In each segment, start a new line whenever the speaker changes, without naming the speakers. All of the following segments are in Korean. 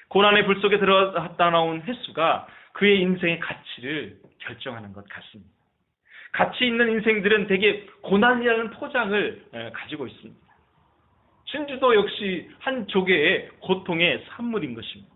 고난의 불 속에 들어갔다 나온 횟수가 그의 인생의 가치를 결정하는 것 같습니다. 가치 있는 인생들은 대개 고난이라는 포장을 가지고 있습니다. 진주도 역시 한 조개의 고통의 산물인 것입니다.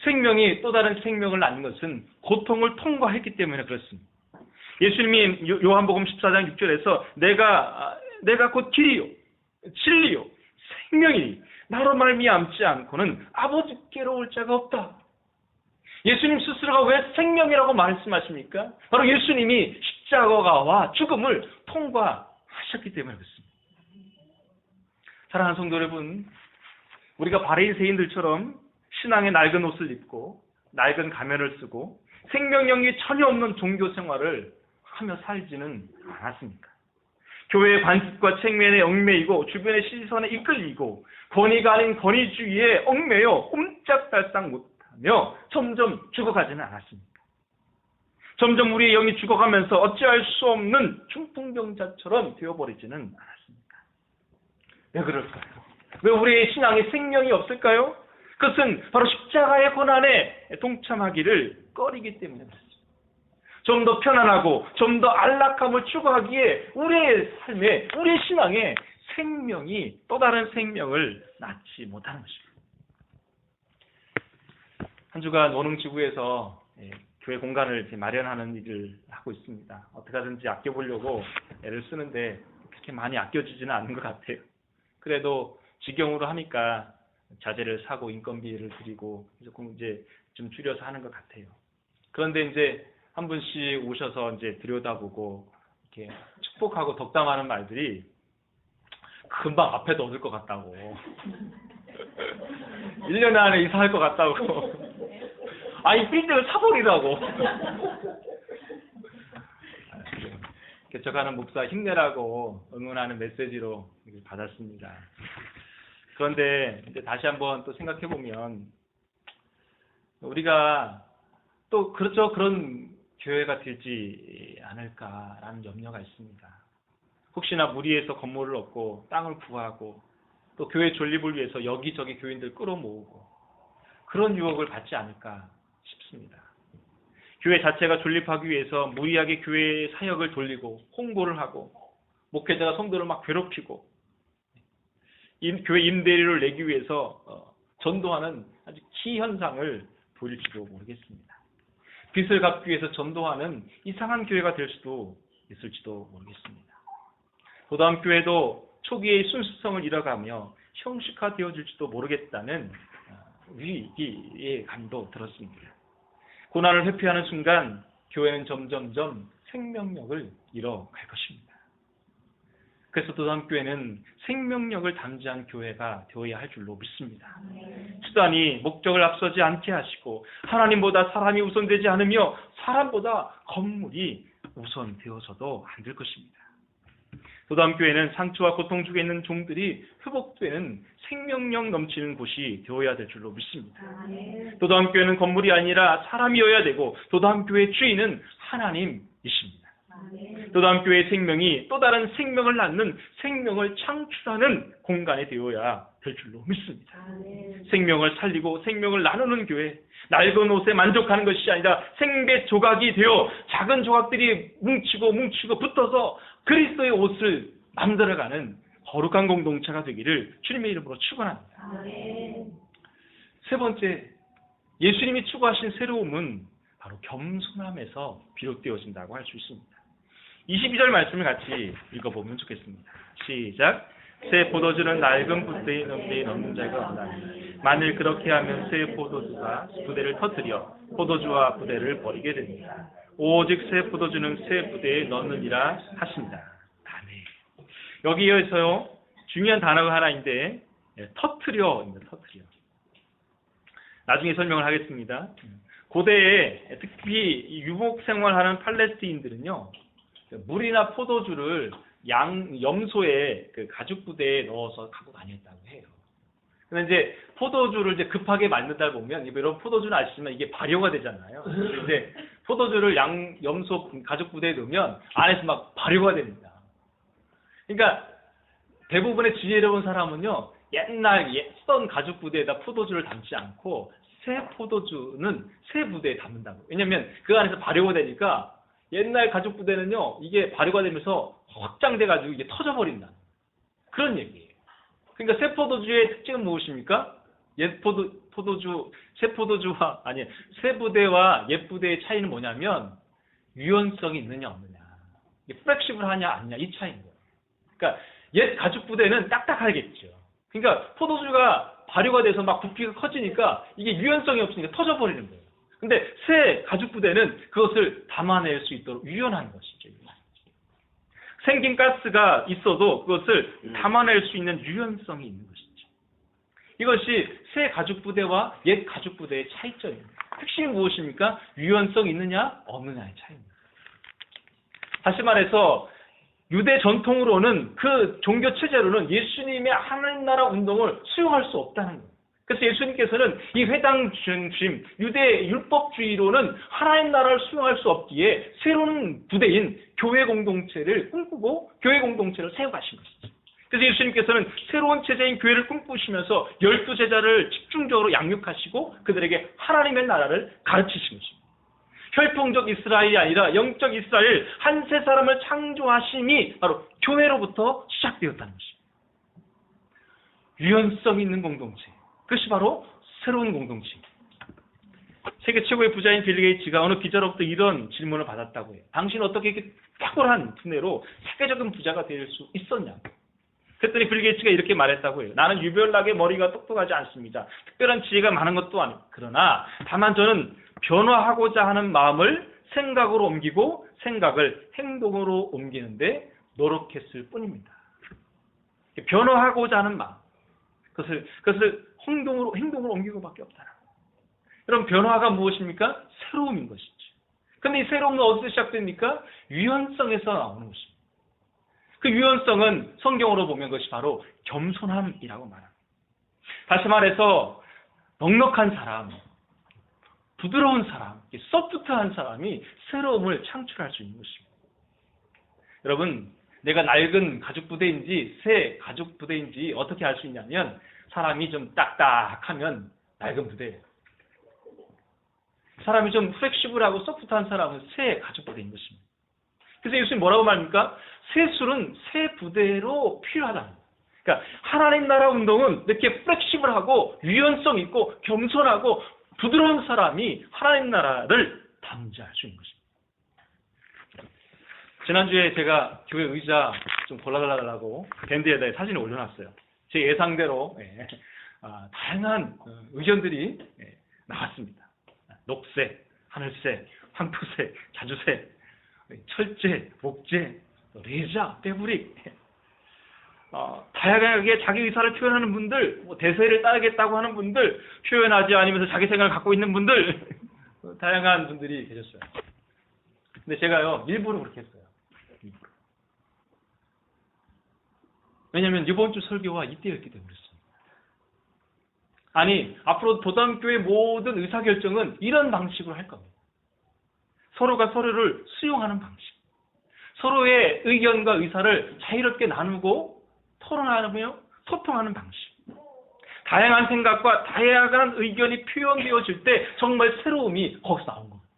생명이 또 다른 생명을 낳는 것은 고통을 통과했기 때문에 그렇습니다. 예수님이 요한복음 14장 6절에서 내가 곧 길이요 진리요 생명이니 나로 말미암지 않고는 아버지께로 올 자가 없다. 예수님 스스로가 왜 생명이라고 말씀하십니까? 바로 예수님이 십자가와 죽음을 통과하셨기 때문에 그렇습니다. 사랑하는 성도 여러분, 우리가 바리새인들처럼 신앙의 낡은 옷을 입고 낡은 가면을 쓰고 생명력이 전혀 없는 종교 생활을 하며 살지는 않았습니까? 교회의 관습과 책면에 얽매이고 주변의 시선에 이끌리고 권위가 아닌 권위주의에 얽매여 꼼짝달싹 못하며 점점 죽어가지는 않았습니까? 점점 우리의 영이 죽어가면서 어찌할 수 없는 중풍병자처럼 되어버리지는 않았습니까? 왜 그럴까요? 왜 우리의 신앙에 생명이 없을까요? 그것은 바로 십자가의 고난에 동참하기를 꺼리기 때문에 그렇습니다. 좀 더 편안하고 좀 더 안락함을 추구하기에 우리의 삶에, 우리의 신앙에 생명이 또 다른 생명을 낳지 못하는 것입니다. 한 주간 원흥지구에서 교회 공간을 마련하는 일을 하고 있습니다. 어떻게 하든지 아껴보려고 애를 쓰는데 그렇게 많이 아껴지지는 않는 것 같아요. 그래도 직영으로 하니까 자재를 사고 인건비를 드리고 조금 이제 좀 줄여서 하는 것 같아요. 그런데 이제 한 분씩 오셔서 이제 들여다보고 이렇게 축복하고 덕담하는 말들이 금방 앞에도 얻을 것 같다고 1년 안에 이사할 것 같다고 아니 빌딩을 사버리라고 개척하는 목사 힘내라고 응원하는 메시지로 받았습니다. 그런데 이제 다시 한번 또 생각해 보면 우리가 또 그렇죠 그런 교회가 되지 않을까라는 염려가 있습니다. 혹시나 무리해서 건물을 얻고 땅을 구하고 또 교회 존립을 위해서 여기저기 교인들 끌어모으고 그런 유혹을 받지 않을까 싶습니다. 교회 자체가 존립하기 위해서 무리하게 교회의 사역을 돌리고 홍보를 하고 목회자가 성도를 막 괴롭히고 교회 임대료를 내기 위해서 전도하는 아주 기현상을 보일지도 모르겠습니다. 빚을 갚기 위해서 전도하는 이상한 교회가 될 수도 있을지도 모르겠습니다. 도담교회도 초기의 순수성을 잃어가며 형식화되어질지도 모르겠다는 위기의 감도 들었습니다. 고난을 회피하는 순간 교회는 점점점 생명력을 잃어갈 것입니다. 그래서 도담교회는 생명력을 담지한 교회가 되어야 할 줄로 믿습니다. 수단이 목적을 앞서지 않게 하시고 하나님보다 사람이 우선되지 않으며 사람보다 건물이 우선되어서도 안 될 것입니다. 도담교회는 상처와 고통 중에 있는 종들이 회복되는 생명력 넘치는 곳이 되어야 될 줄로 믿습니다. 도담교회는 건물이 아니라 사람이어야 되고 도담교회의 주인은 하나님이십니다. 도담교회의 생명이 또 다른 생명을 낳는 생명을 창출하는 공간이 되어야 될 줄로 믿습니다. 생명을 살리고 생명을 나누는 교회, 낡은 옷에 만족하는 것이 아니라 생배 조각이 되어 작은 조각들이 뭉치고 붙어서 그리스도의 옷을 만들어가는 거룩한 공동체가 되기를 주님의 이름으로 축원합니다. 세 번째, 예수님이 추구하신 새로움은 바로 겸손함에서 비롯되어진다고 할 수 있습니다. 22절 말씀을 같이 읽어보면 좋겠습니다. 시작. 새 포도주는 낡은 부대에 넣는 자가 없나니 만일 그렇게 하면 새 포도주가 부대를 터뜨려 포도주와 부대를 버리게 됩니다. 오직 새 포도주는 새 부대에 넣느니라 하십니다. 아멘. 여기에서요 중요한 단어가 하나인데 터뜨려입니다. 터뜨려. 나중에 설명을 하겠습니다. 고대에 특히 유목 생활하는 팔레스티인들은요 물이나 포도주를 염소의 그 가죽 부대에 넣어서 갖고 다녔다고 해요. 근데 이제 포도주를 이제 급하게 만들다 보면 이런 포도주는 아시지만 이게 발효가 되잖아요. 근데 포도주를 염소 가죽 부대에 넣으면 안에서 막 발효가 됩니다. 그러니까 대부분의 지혜로운 사람은요 옛날 쓰던 가죽 부대에다 포도주를 담지 않고 새 포도주는 새 부대에 담는다고. 왜냐면 그 안에서 발효가 되니까 옛날 가죽 부대는요, 이게 발효가 되면서 확장돼가지고 이게 터져버린다. 그런 얘기예요. 그러니까 새 포도주의 특징은 무엇입니까? 새 부대와 옛 부대의 차이는 뭐냐면 유연성이 있느냐 없느냐, 플렉시블하냐 아니냐, 이 차이인 거예요. 그러니까 옛 가죽 부대는 딱딱하겠죠. 그러니까 포도주가 발효가 돼서 막 부피가 커지니까 이게 유연성이 없으니까 터져버리는 거예요. 근데 새 가죽 부대는 그것을 담아낼 수 있도록 유연한 것이죠. 생긴 가스가 있어도 그것을 담아낼 수 있는 유연성이 있는 것이죠. 이것이 새 가죽 부대와 옛 가죽 부대의 차이점입니다. 핵심이 무엇입니까? 유연성이 있느냐 없느냐의 차이입니다. 다시 말해서 유대 전통으로는, 그 종교 체제로는 예수님의 하나님 나라 운동을 수용할 수 없다는 거예요. 그래서 예수님께서는 이 회당 중심 유대 율법주의로는 하나님 나라를 수용할 수 없기에 새로운 부대인 교회 공동체를 꿈꾸고 교회 공동체를 세워가신 것이죠. 그래서 예수님께서는 새로운 체제인 교회를 꿈꾸시면서 12제자를 집중적으로 양육하시고 그들에게 하나님의 나라를 가르치신 것입니다. 혈통적 이스라엘이 아니라 영적 이스라엘, 한 세 사람을 창조하심이 바로 교회로부터 시작되었다는 것입니다. 유연성 있는 공동체, 그것이 바로 새로운 공동체입니다. 세계 최고의 부자인 빌 게이츠가 어느 기자로부터 이런 질문을 받았다고 해요. 당신은 어떻게 이렇게 탁월한 두뇌로 세계적인 부자가 될 수 있었냐? 그랬더니 빌 게이츠가 이렇게 말했다고 해요. 나는 유별나게 머리가 똑똑하지 않습니다. 특별한 지혜가 많은 것도 아니고, 그러나 다만 저는 변화하고자 하는 마음을 생각으로 옮기고 생각을 행동으로 옮기는데 노력했을 뿐입니다. 변화하고자 하는 마음, 그것을 행동으로 옮기고밖에 없다라고. 여러분, 변화가 무엇입니까? 새로움인 것이죠. 그런데 이 새로움은 어디서 시작됩니까? 유연성에서 나오는 것입니다. 그 유연성은 성경으로 보면 그것이 바로 겸손함이라고 말합니다. 다시 말해서 넉넉한 사람, 부드러운 사람, 소프트한 사람이 새로움을 창출할 수 있는 것입니다. 여러분, 내가 낡은 가죽 부대인지 새 가죽 부대인지 어떻게 알 수 있냐면, 사람이 좀 딱딱하면 낡은 부대예요. 사람이 좀 플렉시블하고 소프트한 사람은 새 가죽 부대인 것입니다. 그래서 예수님 뭐라고 말합니까? 새 술은 새 부대로 필요하다는 거예요. 그러니까 하나님 나라 운동은 이렇게 플렉시블하고 유연성 있고 겸손하고 부드러운 사람이 하나님 나라를 담지할 수 있는 것입니다. 지난주에 제가 교회 의자 좀 골라달라고 밴드에다 사진을 올려놨어요. 제 예상대로 다양한 의견들이 나왔습니다. 녹색, 하늘색, 황토색, 자주색, 철제, 목재, 레자, 패브릭, 다양하게 자기 의사를 표현하는 분들, 대세를 따르겠다고 하는 분들, 표현하지 않으면서 자기 생각을 갖고 있는 분들, 다양한 분들이 계셨어요. 근데 제가요, 일부러 그렇게 했어요. 일부러. 왜냐하면 이번 주 설교가 이때였기 때문에 그렇습니다. 아니, 앞으로 도담교회 모든 의사결정은 이런 방식으로 할 겁니다. 서로가 서로를 수용하는 방식. 서로의 의견과 의사를 자유롭게 나누고 토론하며 소통하는 방식. 다양한 생각과 다양한 의견이 표현되어질 때 정말 새로움이 거기서 나온 겁니다.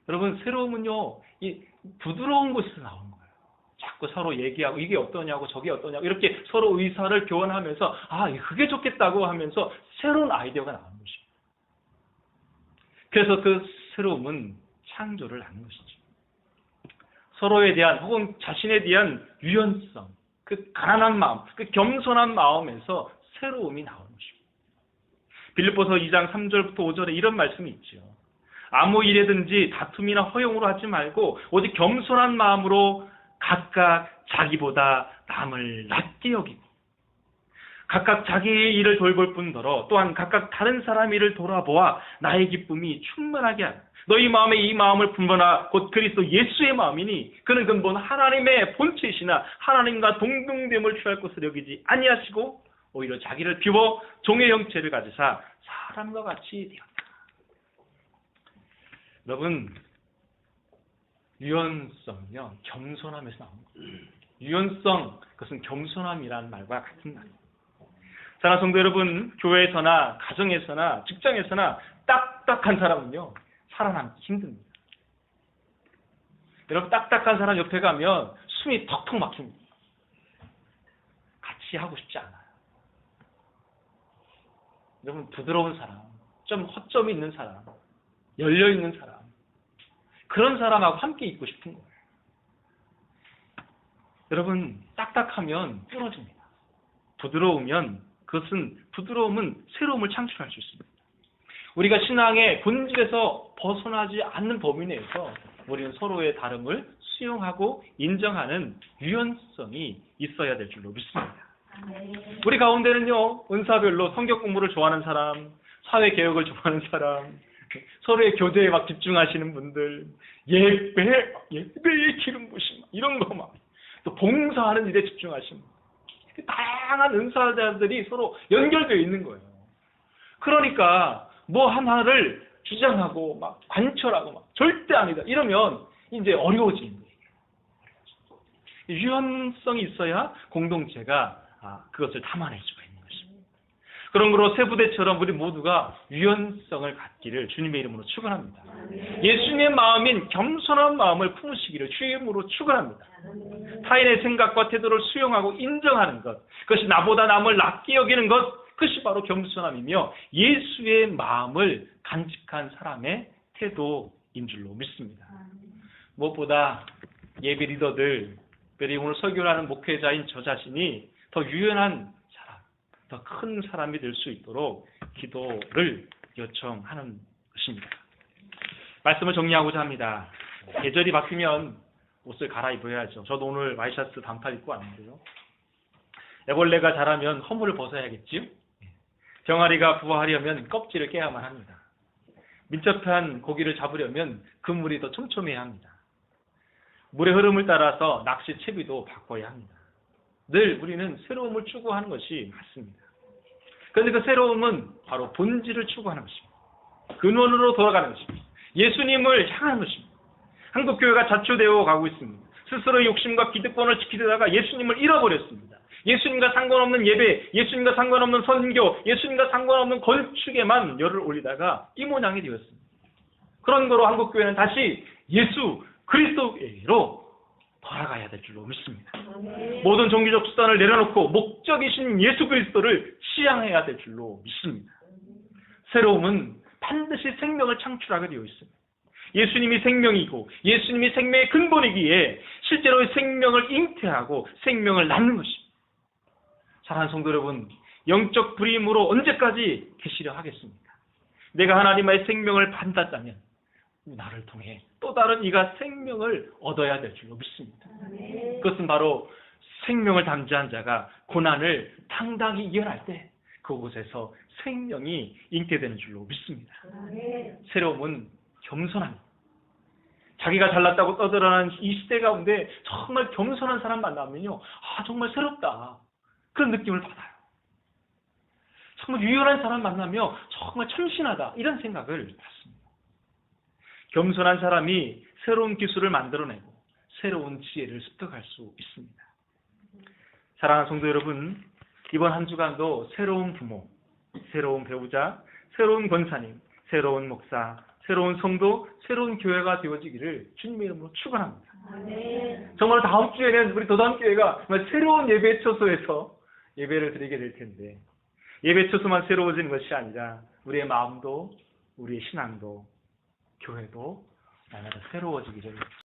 여러분, 새로움은요, 이 부드러운 곳에서 나오는 거예요. 자꾸 서로 얘기하고 이게 어떠냐고 저게 어떠냐고 이렇게 서로 의사를 교환하면서 그게 좋겠다고 하면서 새로운 아이디어가 나오는 것입니다. 그래서 그 새로움은 창조를 하는 것이죠. 서로에 대한 혹은 자신에 대한 유연성, 그 가난한 마음, 그 겸손한 마음에서 새로움이 나오는 것입니다. 빌립보서 2장 3절부터 5절에 이런 말씀이 있죠. 아무 일에든지 다툼이나 허용으로 하지 말고 오직 겸손한 마음으로 각각 자기보다 남을 낮게 여기고 각각 자기의 일을 돌볼 뿐더러 또한 각각 다른 사람 일을 돌아보아 나의 기쁨이 충만하게 하라. 너희 마음에 이 마음을 품거나 곧 그리스도 예수의 마음이니 그는 근본 하나님의 본체이시나 하나님과 동등됨을 취할 것을 여기지 아니하시고 오히려 자기를 비워 종의 형체를 가지사 사람과 같이 되었다. 여러분, 유연성은요 겸손함에서 나오는 거예요. 유연성, 그것은 겸손함이라는 말과 같은 말입니다. 사랑하는 성도 여러분, 교회에서나 가정에서나 직장에서나 딱딱한 사람은요, 살아남기 힘듭니다. 여러분, 딱딱한 사람 옆에 가면 숨이 턱턱 막힙니다. 같이 하고 싶지 않아요. 여러분, 부드러운 사람, 좀 허점이 있는 사람, 열려있는 사람, 그런 사람하고 함께 있고 싶은 거예요. 여러분, 딱딱하면 부러집니다. 부드러움은 새로움을 창출할 수 있습니다. 우리가 신앙의 본질에서 벗어나지 않는 범위 내에서 우리는 서로의 다름을 수용하고 인정하는 유연성이 있어야 될 줄로 믿습니다. 우리 가운데는요, 은사별로 성경 공부를 좋아하는 사람, 사회개혁을 좋아하는 사람, 서로의 교제에 막 집중하시는 분들, 예배의 기름 부심, 이런 거 막, 또 봉사하는 일에 집중하시는 분들, 다양한 은사자들이 서로 연결되어 있는 거예요. 그러니까 뭐 하나를 주장하고 막 관철하고 막 절대 아니다 이러면 이제 어려워지는 거예요. 유연성이 있어야 공동체가 그것을 담아낼 수가 있는 것입니다. 그러므로 세부대처럼 우리 모두가 유연성을 갖기를 주님의 이름으로 축원합니다. 예수님의 마음인 겸손한 마음을 품으시기를 주의 이름으로 축원합니다. 타인의 생각과 태도를 수용하고 인정하는 것, 그것이 나보다 남을 낮게 여기는 것, 그것이 바로 겸손함이며 예수의 마음을 간직한 사람의 태도인 줄로 믿습니다. 무엇보다 예배 리더들, 특별히 오늘 설교를 하는 목회자인 저 자신이 더 유연한 사람, 더 큰 사람이 될 수 있도록 기도를 요청하는 것입니다. 말씀을 정리하고자 합니다. 계절이 바뀌면 옷을 갈아입어야죠. 저도 오늘 와이셔츠 반팔 입고 왔는데요. 애벌레가 자라면 허물을 벗어야겠지요. 병아리가 부화하려면 껍질을 깨야만 합니다. 밀접한 고기를 잡으려면 그물이 더 촘촘해야 합니다. 물의 흐름을 따라서 낚시 채비도 바꿔야 합니다. 늘 우리는 새로움을 추구하는 것이 맞습니다. 그런데 그 새로움은 바로 본질을 추구하는 것입니다. 근원으로 돌아가는 것입니다. 예수님을 향하는 것입니다. 한국교회가 자초되어 가고 있습니다. 스스로의 욕심과 기득권을 지키려다가 예수님을 잃어버렸습니다. 예수님과 상관없는 예배, 예수님과 상관없는 선교, 예수님과 상관없는 건축에만 열을 올리다가 이 모양이 되었습니다. 그런 거로 한국교회는 다시 예수 그리스도로 돌아가야 될 줄로 믿습니다. 모든 종교적 수단을 내려놓고 목적이신 예수 그리스도를 지향해야 될 줄로 믿습니다. 새로움은 반드시 생명을 창출하게 되어 있습니다. 예수님이 생명이고 예수님이 생명의 근본이기에 실제로의 생명을 잉태하고 생명을 낳는 것입니다. 사랑하는 성도 여러분, 영적 불임으로 언제까지 계시려 하겠습니까? 내가 하나님의 생명을 받았다면 나를 통해 또 다른 이가 생명을 얻어야 될 줄로 믿습니다. 그것은 바로 생명을 담지한 자가 고난을 당당히 이겨낼 때 그곳에서 생명이 잉태되는 줄로 믿습니다. 새로움은 겸손합니다. 자기가 잘났다고 떠들어가는 이 시대 가운데 정말 겸손한 사람 만나면요, 정말 새롭다, 그런 느낌을 받아요. 정말 유연한 사람 만나면 정말 참신하다, 이런 생각을 받습니다. 겸손한 사람이 새로운 기술을 만들어내고 새로운 지혜를 습득할 수 있습니다. 사랑하는 성도 여러분, 이번 한 주간도 새로운 부모, 새로운 배우자, 새로운 권사님, 새로운 목사, 새로운 성도, 새로운 교회가 되어지기를 주님의 이름으로 축원합니다. 정말 다음 주에는 우리 도담 교회가 새로운 예배 처소에서 예배를 드리게 될 텐데, 예배 처소만 새로워지는 것이 아니라 우리의 마음도, 우리의 신앙도, 교회도 날마다 새로워지기를